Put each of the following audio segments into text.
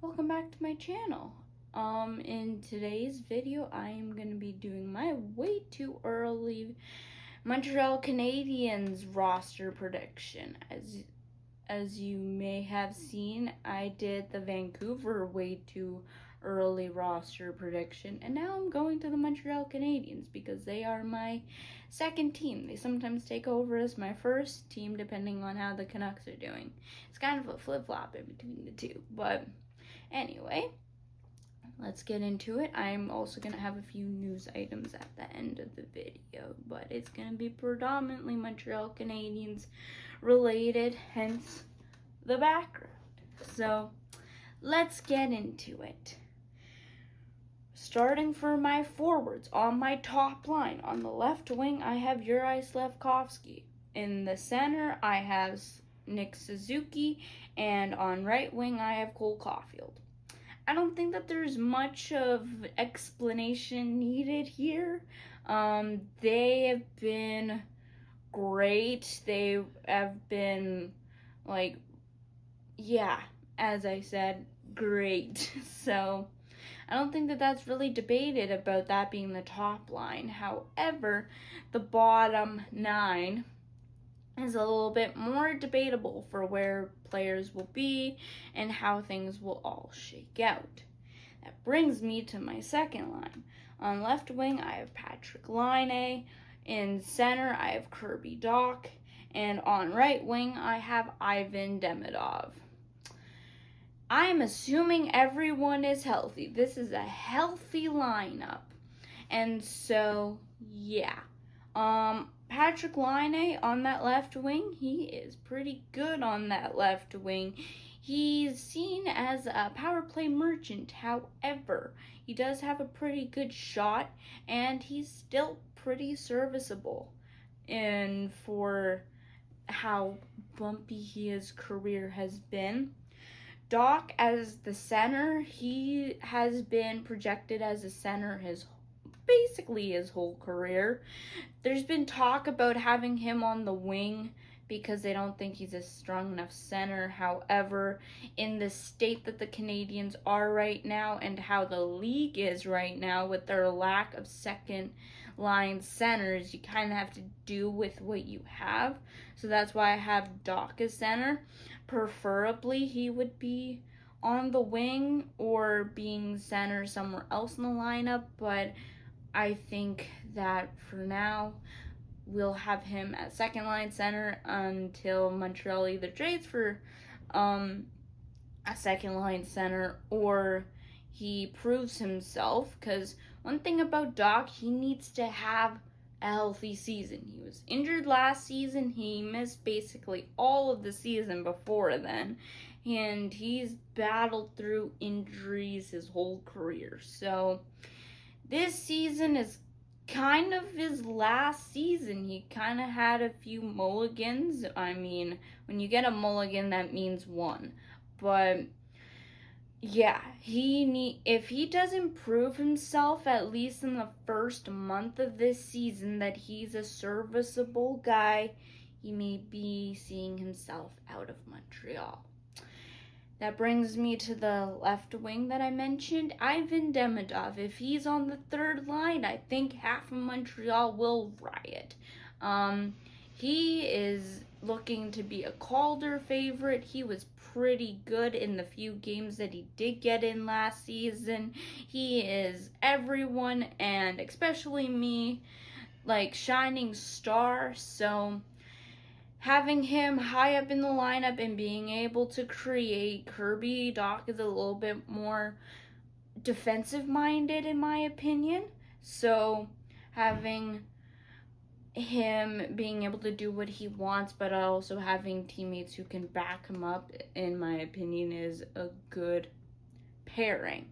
Welcome back to my channel. In today's video, I am going to be doing my way too early Montreal Canadiens roster prediction. As you may have seen, I did the Vancouver way too early roster prediction, and now I'm going to the Montreal Canadiens because they are my second team. They sometimes take over as my first team depending on how the Canucks are doing. It's kind of a flip-flop in between the two, but anyway, let's get into it. I'm also going to have a few news items at the end of the video, but it's going to be predominantly Montreal Canadiens related, hence the background. So let's get into it. Starting for my forwards, on my top line, on the left wing, I have Juraj Slafkovsky. In the center, I have Nick Suzuki, and on right wing, I have Cole Caulfield. I don't think that there's much of explanation needed here. They have been great. They have been, as I said, great. So I don't think that that's really debated about that being the top line. However, the bottom nine is a little bit more debatable for where players will be and how things will all shake out. That brings me to my second line. On left wing, I have Patrik Laine. In center, I have Kirby Dach. And on right wing, I have Ivan Demidov. I'm assuming everyone is healthy. This is a healthy lineup. And so, yeah. Patrik Laine on that left wing, he is pretty good on that left wing. He's seen as a power play merchant. However, he does have a pretty good shot, and he's still pretty serviceable. And for how bumpy his career has been. Dach as the center, he has been projected as a center basically his whole career. There's been talk about having him on the wing because they don't think he's a strong enough center. However, in the state that the Canadiens are right now and how the league is right now with their lack of second line centers, you kind of have to do with what you have. So that's why I have Dach as center. Preferably, he would be on the wing or being center somewhere else in the lineup, but I think that for now, we'll have him at second line center until Montreal either trades for a second line center or he proves himself. Because one thing about Dach, he needs to have a healthy season. He was injured last season. He missed basically all of the season before then. And he's battled through injuries his whole career. So this season is kind of his last season. He kind of had a few mulligans. I mean, when you get a mulligan, that means one. But yeah, if he doesn't prove himself at least in the first month of this season that he's a serviceable guy, he may be seeing himself out of Montreal. That brings me to the left wing that I mentioned, Ivan Demidov. If he's on the third line, I think half of Montreal will riot. He is looking to be a Calder favorite. He was pretty good in the few games that he did get in last season. He is everyone, and especially me, shining star. So having him high up in the lineup and being able to create, Kirby Dach is a little bit more defensive-minded in my opinion. So having him being able to do what he wants, but also having teammates who can back him up, in my opinion, is a good pairing.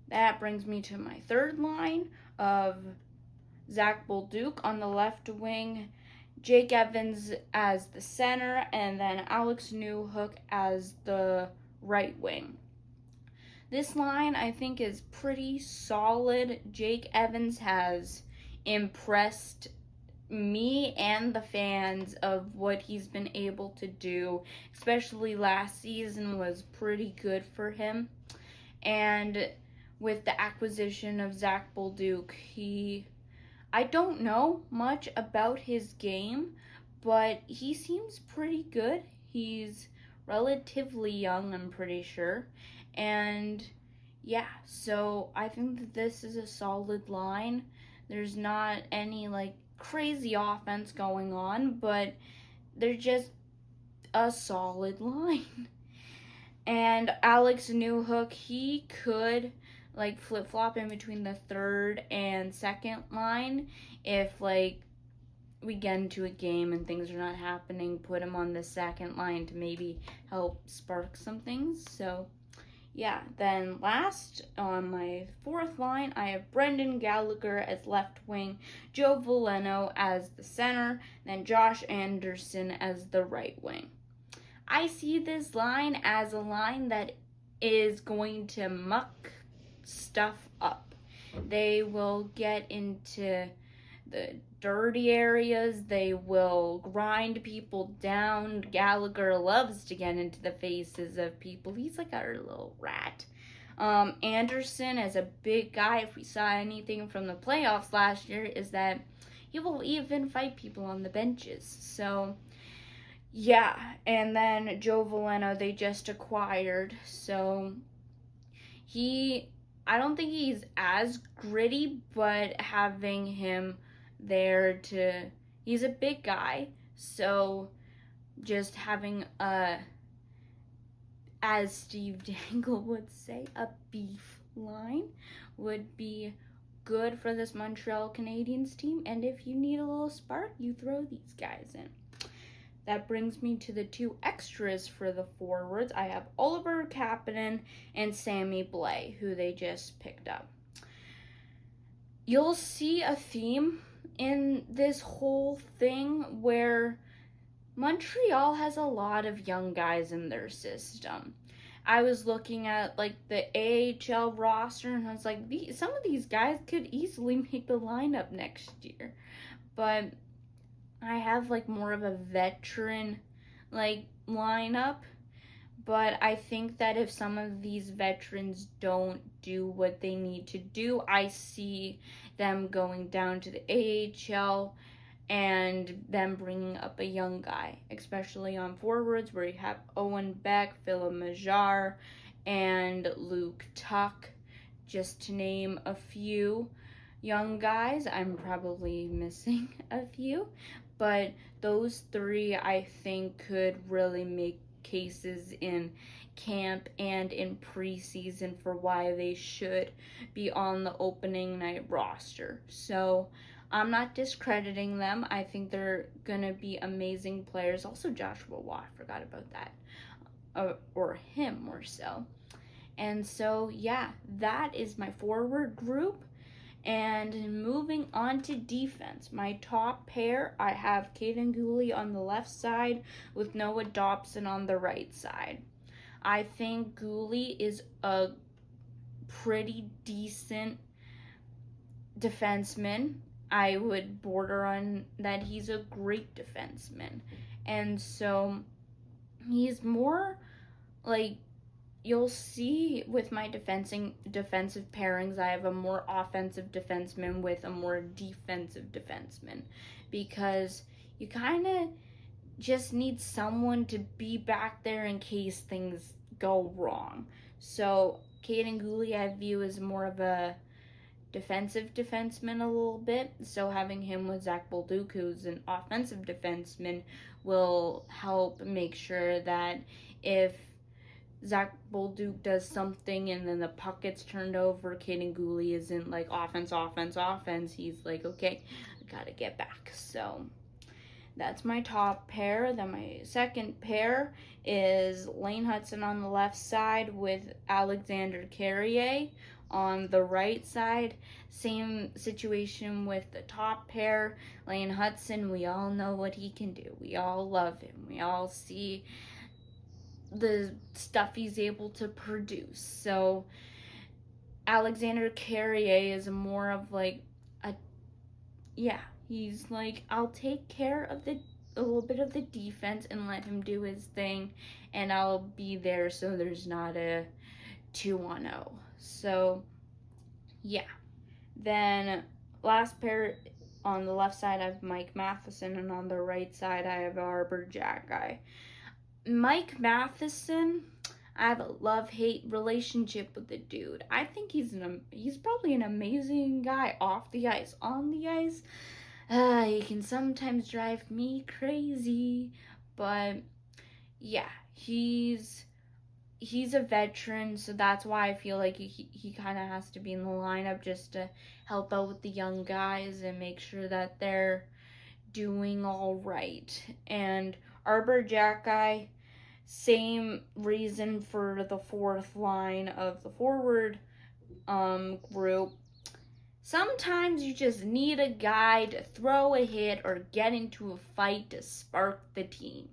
That brings me to my third line of Zach Bolduc on the left wing, Jake Evans as the center, and then Alex Newhook as the right wing. This line, I think, is pretty solid. Jake Evans has impressed me and the fans of what he's been able to do, especially last season was pretty good for him. And with the acquisition of Zach Bolduc, I don't know much about his game, but he seems pretty good. He's relatively young, I'm pretty sure. And yeah, so I think that this is a solid line. There's not any like crazy offense going on, but they're just a solid line. And Alex Newhook, he could like flip flop in between the third and second line if like we get into a game and things are not happening. Put him on the second line to maybe help spark some things. So yeah, then last on my fourth line, I have Brendan Gallagher as left wing, Joe Veleno as the center, then Josh Anderson as the right wing. I see this line as a line that is going to muck stuff up. They will get into the dirty areas. They will grind people down. Gallagher loves to get into the faces of people. He's like our little rat. Anderson, as a big guy, if we saw anything from the playoffs last year, is that he will even fight people on the benches. So yeah, and then Joe Veleno they just acquired, so I don't think he's as gritty, but having him there he's a big guy, so just having as Steve Dangle would say, a beef line would be good for this Montreal Canadiens team, and if you need a little spark, you throw these guys in. That brings me to the two extras for the forwards. I have Oliver Kapanen and Sammy Blais, who they just picked up. You'll see a theme in this whole thing where Montreal has a lot of young guys in their system. I was looking at like the AHL roster and I was like, some of these guys could easily make the lineup next year. But I have like more of a veteran like lineup, but I think that if some of these veterans don't do what they need to do, I see them going down to the AHL and them bringing up a young guy, especially on forwards where you have Owen Beck, Philip Majar, and Luke Tuck, just to name a few young guys. I'm probably missing a few, but those three I think could really make cases in camp and in preseason for why they should be on the opening night roster. So I'm not discrediting them. I think they're going to be amazing players. Also Joshua Watt, I forgot about that. Or him more so. And so, yeah, that is my forward group. And moving on to defense, my top pair, I have Caden Goalie on the left side with Noah Dobson on the right side. I think Goalie is a pretty decent defenseman. I would border on that he's a great defenseman. And so he's more like, you'll see with my defensive pairings, I have a more offensive defenseman with a more defensive defenseman because you kind of just need someone to be back there in case things go wrong. So Caden Goalie I view as more of a defensive defenseman a little bit. So having him with Zach Bolduc, who's an offensive defenseman, will help make sure that if Zach Bolduc does something and then the puck gets turned over, Caden Goalie isn't like offense. He's like, okay, I gotta get back. So that's my top pair. Then my second pair is Lane Hutson on the left side with Alexander Carrier on the right side. Same situation with the top pair. Lane Hutson, we all know what he can do. We all love him. We all see the stuff he's able to produce. So Alexander Carrier is more of like He's like, I'll take care of a little bit of the defense and let him do his thing, and I'll be there so there's not a 2-on-0. So, yeah. Then last pair on the left side I have Mike Matheson, and on the right side I have Arbor Jacki. Mike Matheson, I have a love-hate relationship with the dude. I think he's probably an amazing guy off the ice. On the ice, he can sometimes drive me crazy, but yeah, he's a veteran, so that's why I feel like he kind of has to be in the lineup just to help out with the young guys and make sure that they're doing all right. And Arbor Jacki, same reason for the fourth line of the forward group. Sometimes you just need a guy to throw a hit or get into a fight to spark the team.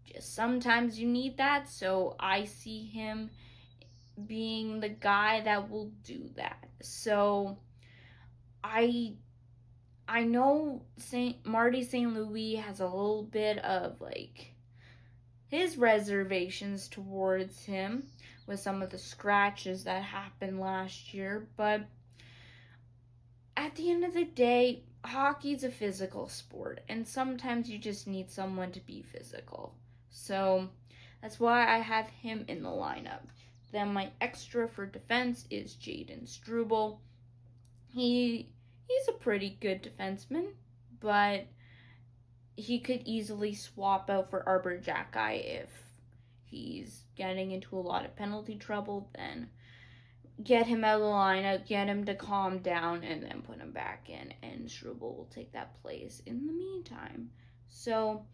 Just sometimes you need that, so I see him being the guy that will do that. So I know Marty St. Louis has a little bit of like his reservations towards him with some of the scratches that happened last year, but at the end of the day, hockey's a physical sport, and sometimes you just need someone to be physical. So that's why I have him in the lineup. Then my extra for defense is Jaden Struble. He's a pretty good defenseman, but he could easily swap out for Arbor Jacki if he's getting into a lot of penalty trouble. Then get him out of the lineup, get him to calm down, and then put him back in, and Struble will take that place in the meantime. So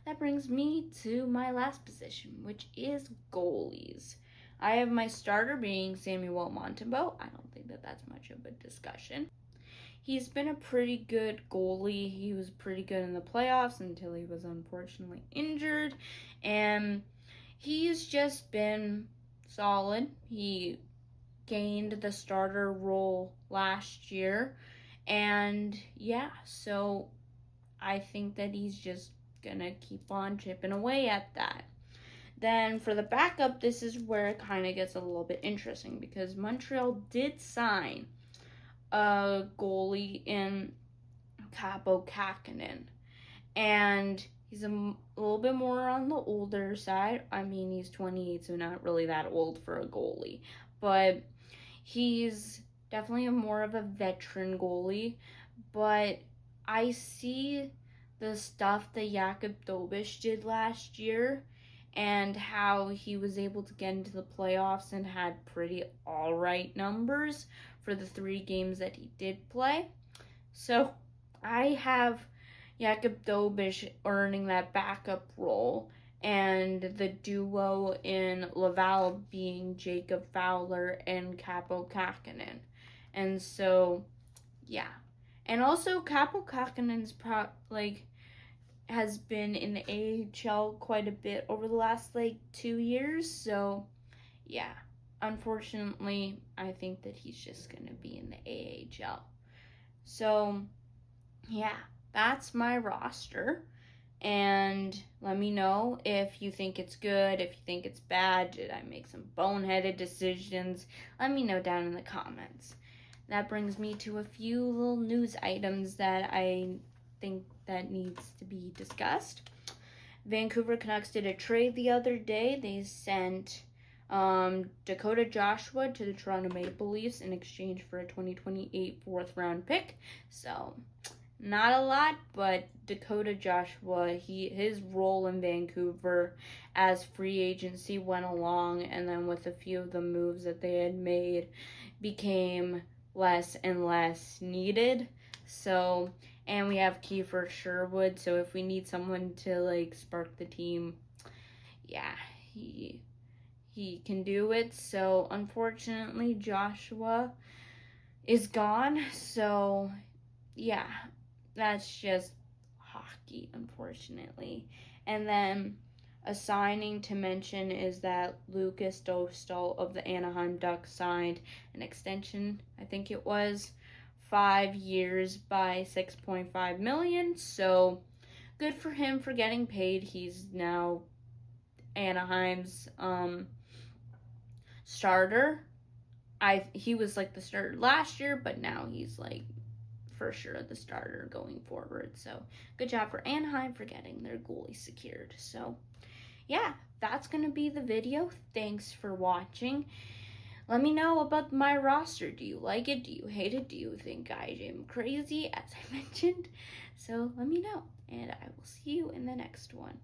that brings me to my last position, which is goalies. I have my starter being Samuel Montembeault. I don't think that that's much of a discussion. He's been a pretty good goalie. He was pretty good in the playoffs until he was unfortunately injured, and he's just been solid. He gained the starter role last year, and yeah, so I think that he's just gonna keep on chipping away at that. Then for the backup, this is where it kind of gets a little bit interesting, because Montreal did sign a goalie in Kaapo Kähkönen, and he's a little bit more on the older side. I mean, he's 28, so not really that old for a goalie, but he's definitely more of a veteran goalie. But I see the stuff that Jakub Dobeš did last year and how he was able to get into the playoffs and had pretty alright numbers for the 3 games that he did play. So I have Jakub Dobeš earning that backup role, and the duo in Laval being Jacob Fowler and Kaapo Kähkönen. And so, yeah. And also, Kaapo Kähkönen's has been in the AHL quite a bit over the last 2 years. So, yeah. Unfortunately, I think that he's just going to be in the AHL. So, yeah, that's my roster. And let me know if you think it's good, if you think it's bad. Did I make some boneheaded decisions? Let me know down in the comments. That brings me to a few little news items that I think that needs to be discussed. Vancouver Canucks did a trade the other day. They sent Dakota Joshua to the Toronto Maple Leafs in exchange for a 2028 fourth round pick. So not a lot, but Dakota Joshua, his role in Vancouver as free agency went along, and then with a few of the moves that they had made, became less and less needed. So, and we have Kiefer Sherwood, so if we need someone to spark the team, yeah, he can do it. So unfortunately, Joshua is gone. So yeah, that's just hockey, unfortunately. And then a signing to mention is that Lucas Dostal of the Anaheim Ducks signed an extension, I think it was, 5 years by $6.5 million. So good for him for getting paid. He's now Anaheim's starter. He was like the starter last year, but now he's like for sure the starter going forward. So good job for Anaheim for getting their goalie secured. So yeah, that's gonna be the video. Thanks for watching. Let me know about my roster. Do you like it? Do you hate it? Do you think I am crazy, as I mentioned? So let me know, and I will see you in the next one.